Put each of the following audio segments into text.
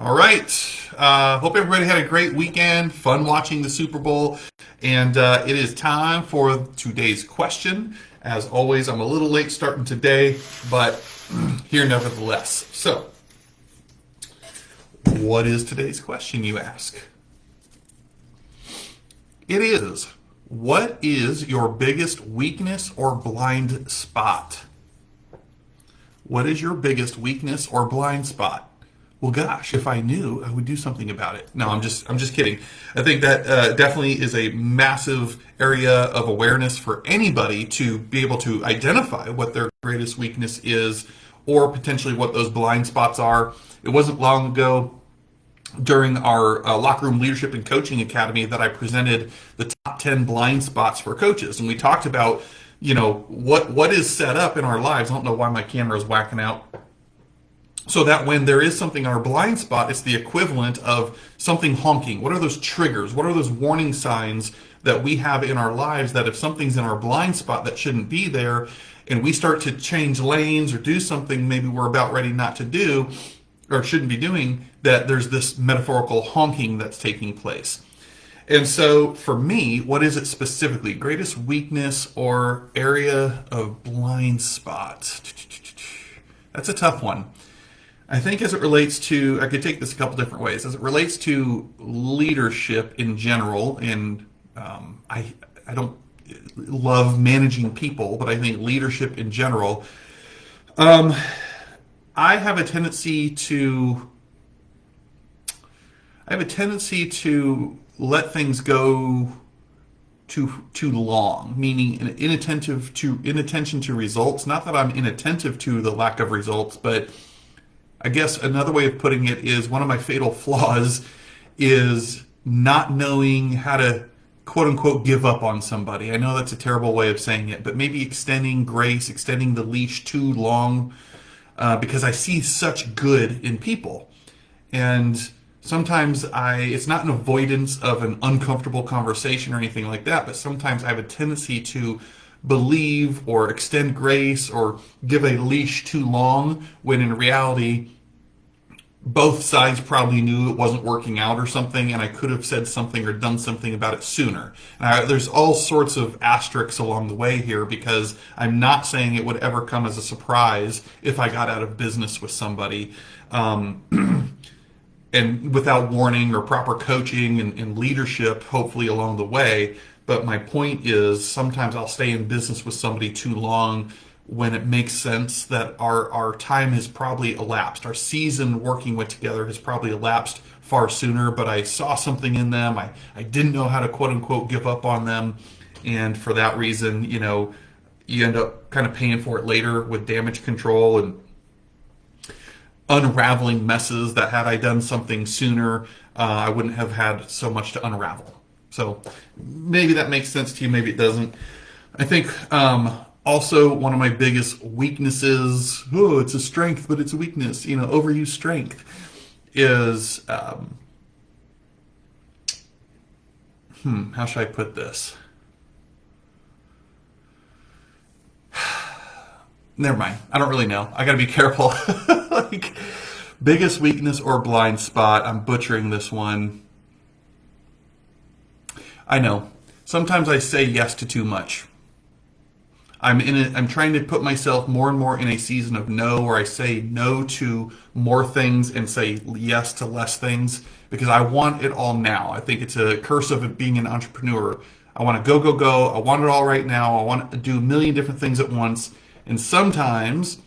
All right. Hope everybody had a great weekend. Fun watching the Super Bowl. And it is time for today's question. As always, I'm a little late starting today, but here nevertheless. So, what is today's question, you ask? It is, what is your biggest weakness or blind spot? What is your biggest weakness or blind spot? Well, gosh, if I knew, I would do something about it. No, I'm just kidding. I think that definitely is a massive area of awareness for anybody to be able to identify what their greatest weakness is, or potentially what those blind spots are. It wasn't long ago during our locker room leadership and coaching academy that I presented the top 10 blind spots for coaches, and we talked about, what is set up in our lives. I don't know why my camera is whacking out. So that when there is something on our blind spot, it's the equivalent of something honking. What are those triggers? What are those warning signs that we have in our lives that if something's in our blind spot that shouldn't be there, and we start to change lanes or do something maybe we're about ready not to do or shouldn't be doing, that there's this metaphorical honking that's taking place. And so for me, what is it specifically? Greatest weakness or area of blind spot? That's a tough one. I think as it relates to, I could take this a couple different ways. As it relates to leadership in general, and I don't love managing people, but I think leadership in general, I have a tendency to let things go too long, meaning inattention to results. Not that I'm inattentive to the lack of results, but I guess another way of putting it is one of my fatal flaws is not knowing how to quote unquote give up on somebody. I know that's a terrible way of saying it, but maybe extending grace, extending the leash too long, because I see such good in people. And sometimes it's not an avoidance of an uncomfortable conversation or anything like that, but sometimes I have a tendency to believe or extend grace or give a leash too long, when in reality both sides probably knew it wasn't working out or something, and I could have said something or done something about it sooner. There's all sorts of asterisks along the way here, because I'm not saying it would ever come as a surprise if I got out of business with somebody, and without warning or proper coaching and leadership hopefully along the way. But my point is, sometimes I'll stay in business with somebody too long when it makes sense that our time has probably elapsed. Our season working with together has probably elapsed far sooner, but I saw something in them. I didn't know how to quote unquote give up on them. And for that reason, you end up kind of paying for it later with damage control and unraveling messes that had I done something sooner, I wouldn't have had so much to unravel. So maybe that makes sense to you, maybe it doesn't. I think also one of my biggest weaknesses, it's a strength, but it's a weakness, overused strength, is, how should I put this? Never mind. I don't really know. I got to be careful. Biggest weakness or blind spot. I'm butchering this one. I know. Sometimes I say yes to too much. I'm trying to put myself more and more in a season of no, where I say no to more things and say yes to less things, because I want it all now. I think it's a curse of it being an entrepreneur. I want to go, go, go. I want it all right now. I want to do a million different things at once. And sometimes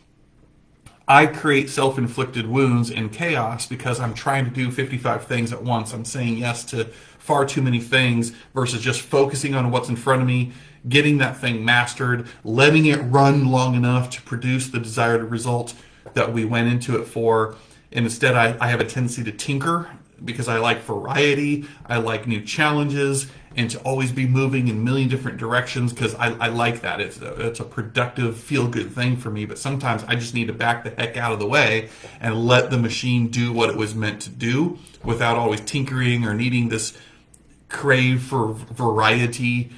I create self-inflicted wounds and chaos because I'm trying to do 55 things at once. I'm saying yes to far too many things versus just focusing on what's in front of me, getting that thing mastered, letting it run long enough to produce the desired result that we went into it for. And instead, I have a tendency to tinker because I like variety, I like new challenges, and to always be moving in a million different directions, because I like that. It's a productive, feel-good thing for me. But sometimes I just need to back the heck out of the way and let the machine do what it was meant to do without always tinkering or needing this crave for variety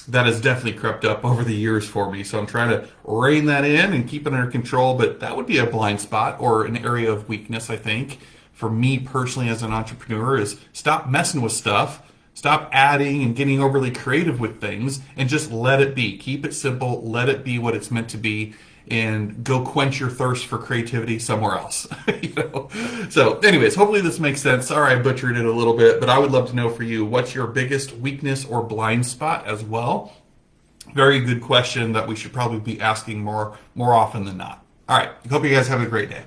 that has definitely crept up over the years for me. So I'm trying to rein that in and keep it under control. But that would be a blind spot or an area of weakness, I think, for me personally as an entrepreneur is stop messing with stuff. Stop adding and getting overly creative with things and just let it be. Keep it simple. Let it be what it's meant to be, and go quench your thirst for creativity somewhere else. You know? So anyways, hopefully this makes sense. Sorry, I butchered it a little bit, but I would love to know for you, what's your biggest weakness or blind spot as well? Very good question that we should probably be asking more often than not. All right. Hope you guys have a great day.